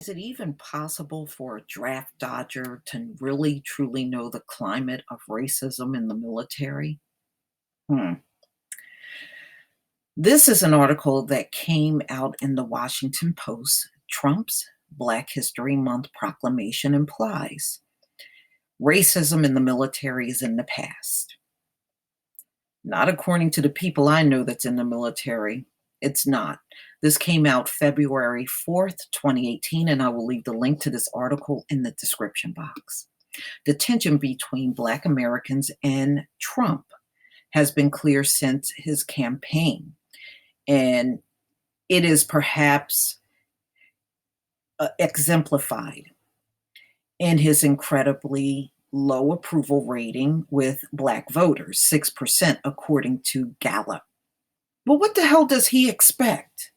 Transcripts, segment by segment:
Is it even possible for a draft dodger to really truly know the climate of racism in the military? Hmm. This is an article that came out in the Washington Post. Trump's Black History Month proclamation implies racism in the military is in the past. Not according to the people I know that's in the military. It's not. This came out February 4th, 2018, and I will leave the link to this article in the description box. The tension between Black Americans and Trump has been clear since his campaign, and it is perhaps exemplified in his incredibly low approval rating with Black voters, 6% according to Gallup. Well, what the hell does he expect?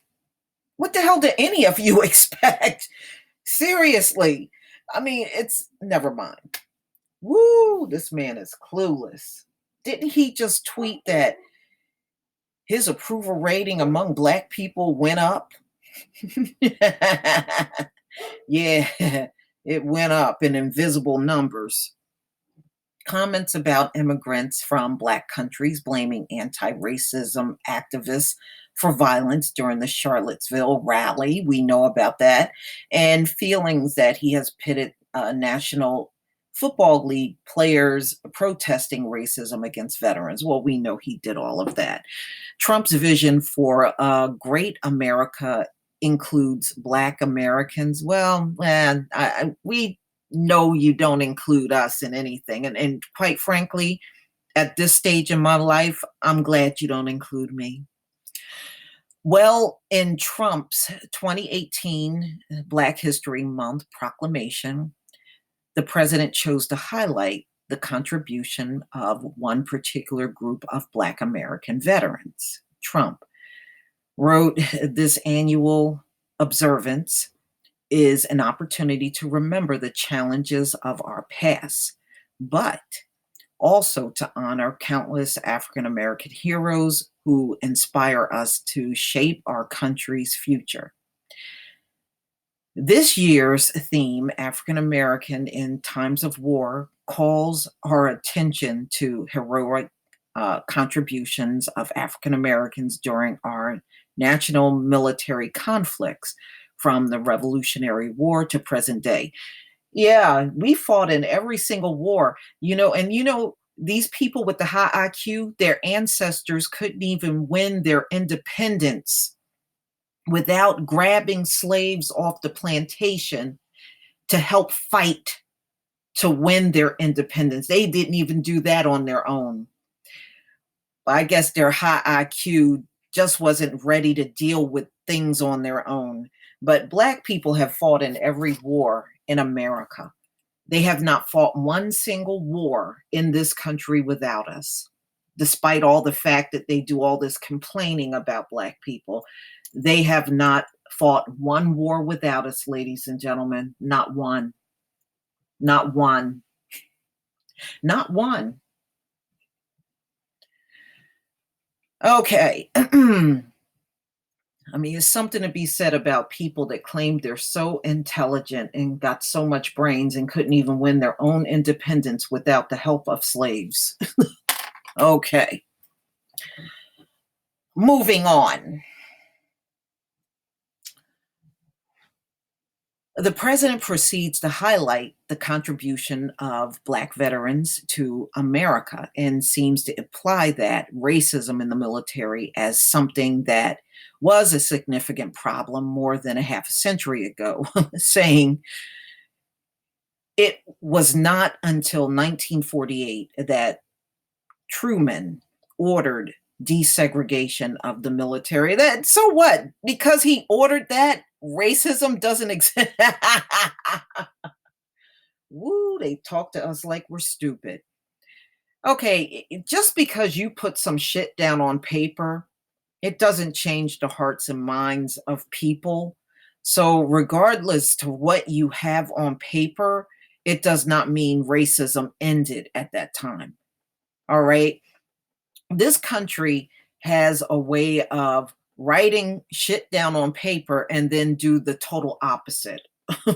What the hell do any of you expect? Seriously. I mean, it's never mind. Woo, this man is clueless. Didn't he just tweet that his approval rating among Black people went up? Yeah, it went up in invisible numbers. Comments about immigrants from Black countries blaming anti racism activists for violence during the Charlottesville rally. We know about that. And feelings that he has pitted National Football League players protesting racism against veterans. Well, we know he did all of that. Trump's vision for a great America includes Black Americans. Well, we know you don't include us in anything. And quite frankly, at this stage in my life, I'm glad you don't include me. Well, in Trump's 2018 Black History Month proclamation, the president chose to highlight the contribution of one particular group of Black American veterans. Trump wrote, "This annual observance is an opportunity to remember the challenges of our past, but also to honor countless African American heroes who inspire us to shape our country's future." This year's theme, African American in Times of War, calls our attention to heroic contributions of African Americans during our national military conflicts from the Revolutionary War to present day. Yeah, we fought in every single war, these people with the high IQ, their ancestors couldn't even win their independence without grabbing slaves off the plantation to help fight to win their independence. They didn't even do that on their own. I guess their high IQ just wasn't ready to deal with things on their own. But Black people have fought in every war in America. They have not fought one single war in this country without us, despite all the fact that they do all this complaining about Black people. They have not fought one war without us, ladies and gentlemen. Not one. Not one. Not one. Okay. I mean, there's something to be said about people that claim they're so intelligent and got so much brains and couldn't even win their own independence without the help of slaves. Okay. Moving on. The president proceeds to highlight the contribution of Black veterans to America and seems to imply that racism in the military as something that was a significant problem more than a half a century ago, saying it was not until 1948 that Truman ordered desegregation of the military. So what? Because he ordered that, racism doesn't exist. Woo, they talk to us like we're stupid. Okay, just because you put some shit down on paper, it doesn't change the hearts and minds of people. So regardless to what you have on paper, it does not mean racism ended at that time. All right. This country has a way of writing shit down on paper and then do the total opposite.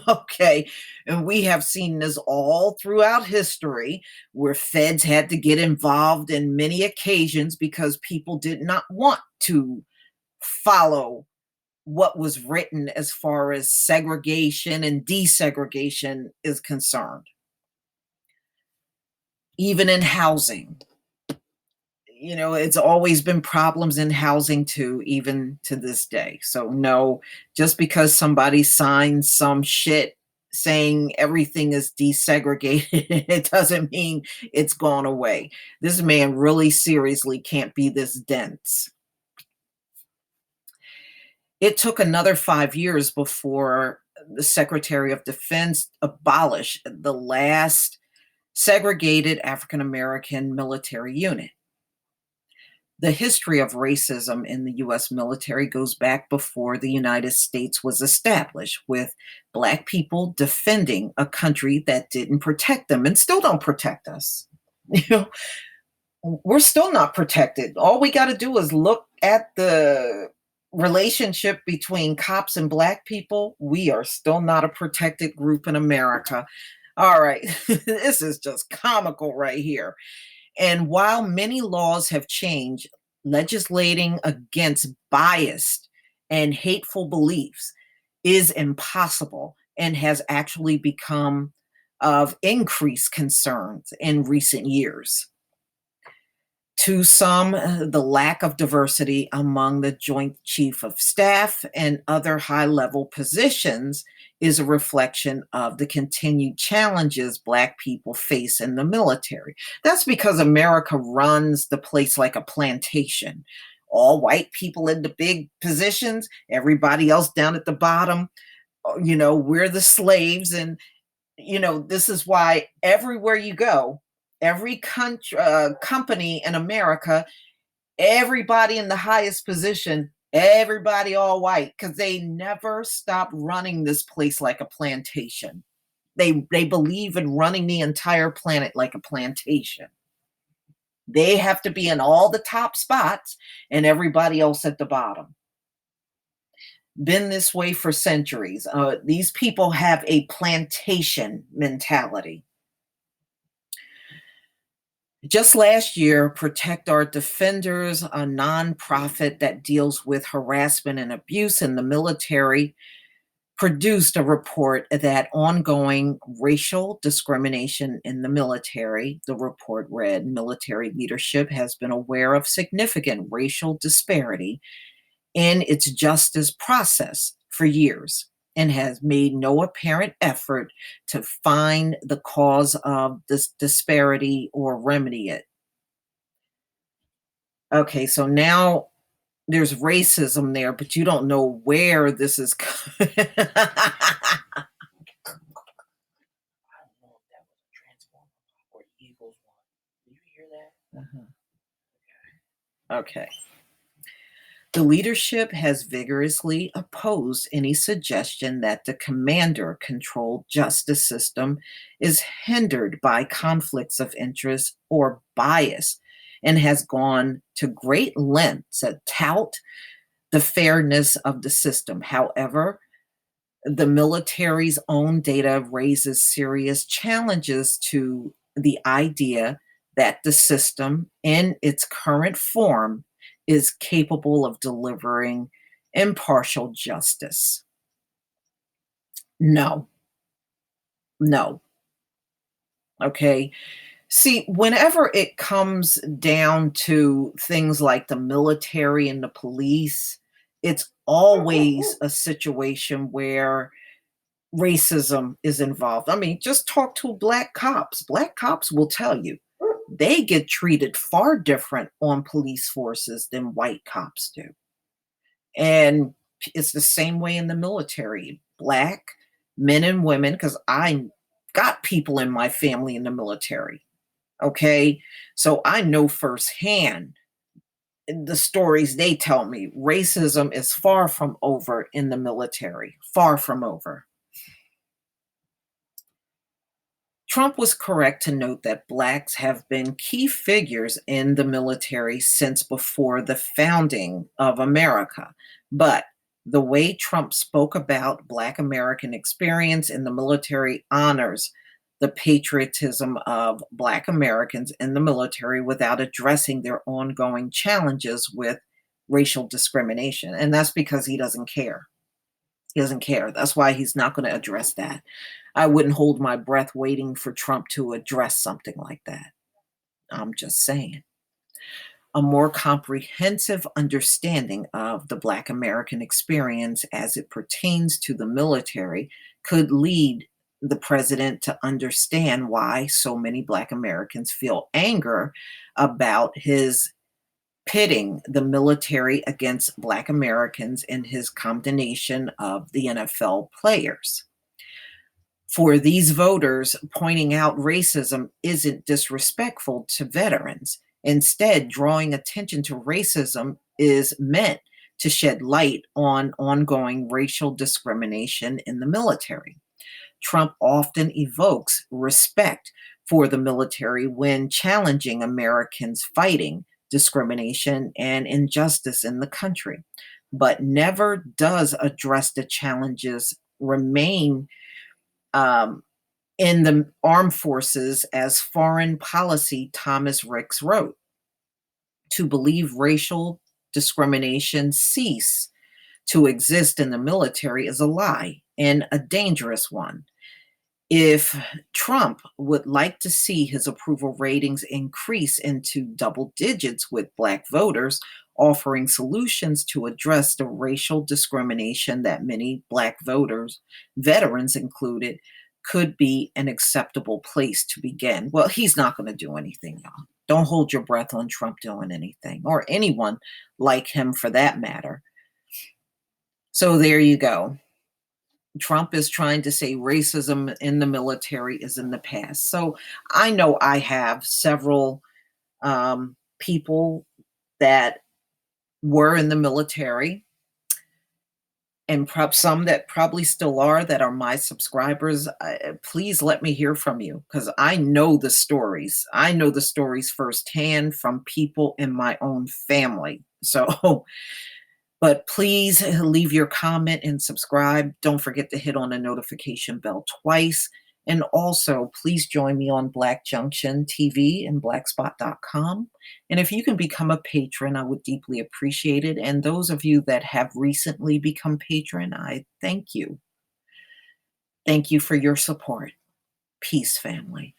Okay. And we have seen this all throughout history where feds had to get involved in many occasions because people did not want to follow what was written as far as segregation and desegregation is concerned, even in housing. It's always been problems in housing too, even to this day. So, no, just because somebody signs some shit saying everything is desegregated, it doesn't mean it's gone away. This man really seriously can't be this dense. It took another 5 years before the Secretary of Defense abolished the last segregated African American military unit. The history of racism in the US military goes back before the United States was established, with Black people defending a country that didn't protect them and still don't protect us. You know, we're still not protected. All we got to do is look at the relationship between cops and Black people. We are still not a protected group in America. All right, this is just comical right here. And while many laws have changed, legislating against biased and hateful beliefs is impossible and has actually become of increased concerns in recent years. To some, the lack of diversity among the Joint Chief of Staff and other high level positions is a reflection of the continued challenges Black people face in the military. That's because America runs the place like a plantation. All white people in the big positions, everybody else down at the bottom. We're the slaves. And this is why everywhere you go, every company in America, everybody in the highest position, everybody all white, because they never stop running this place like a plantation. They believe in running the entire planet like a plantation. They have to be in all the top spots and everybody else at the bottom. Been this way for centuries. These people have a plantation mentality. Just last year, Protect Our Defenders, a nonprofit that deals with harassment and abuse in the military, produced a report that ongoing racial discrimination in the military. The report read, military leadership has been aware of significant racial disparity in its justice process for years and has made no apparent effort to find the cause of this disparity or remedy it. Okay, so now there's racism there, but you don't know where this is. I don't know if that was a transformer or Eagles one. Did you hear that? Okay. The leadership has vigorously opposed any suggestion that the commander controlled justice system is hindered by conflicts of interest or bias and has gone to great lengths to tout the fairness of the system. However, the military's own data raises serious challenges to the idea that the system in its current form is capable of delivering impartial justice. No, no. Okay. See, whenever it comes down to things like the military and the police, it's always a situation where racism is involved. I mean, just talk to Black cops. Black cops will tell you they get treated far different on police forces than white cops do. And it's the same way in the military. Black men and women, because I got people in my family in the military. Okay. So I know firsthand the stories they tell me. Racism is far from over in the military, far from over. Trump was correct to note that Blacks have been key figures in the military since before the founding of America. But The way Trump spoke about Black American experience in the military honors the patriotism of Black Americans in the military without addressing their ongoing challenges with racial discrimination. And that's because he doesn't care. He doesn't care. That's why he's not going to address that. I wouldn't hold my breath waiting for Trump to address something like that. I'm just saying. A more comprehensive understanding of the Black American experience as it pertains to the military could lead the president to understand why so many Black Americans feel anger about his pitting the military against Black Americans in his condemnation of the NFL players. For these voters, pointing out racism isn't disrespectful to veterans. Instead, drawing attention to racism is meant to shed light on ongoing racial discrimination in the military. Trump often evokes respect for the military when challenging Americans fighting discrimination and injustice in the country, but never does address the challenges remain um, in the armed forces as foreign policy. Thomas Ricks wrote, to believe racial discrimination cease to exist in the military is a lie and a dangerous one. If Trump would like to see his approval ratings increase into double digits with Black voters, offering solutions to address the racial discrimination that many Black voters, veterans included, could be an acceptable place to begin. Well, he's not going to do anything, y'all. Don't hold your breath on Trump doing anything, or anyone like him for that matter. So there you go. Trump is trying to say racism in the military is in the past. So I know I have several people that were in the military, and some that probably still are, that are my subscribers. Please let me hear from you, because I know the stories. I know the stories firsthand from people in my own family. So but please leave your comment and subscribe. Don't forget to hit on the notification bell twice. And also, please join me on Black Junction TV and blackspot.com. And if you can become a patron, I would deeply appreciate it. And those of you that have recently become patron, I thank you. Thank you for your support. Peace, family.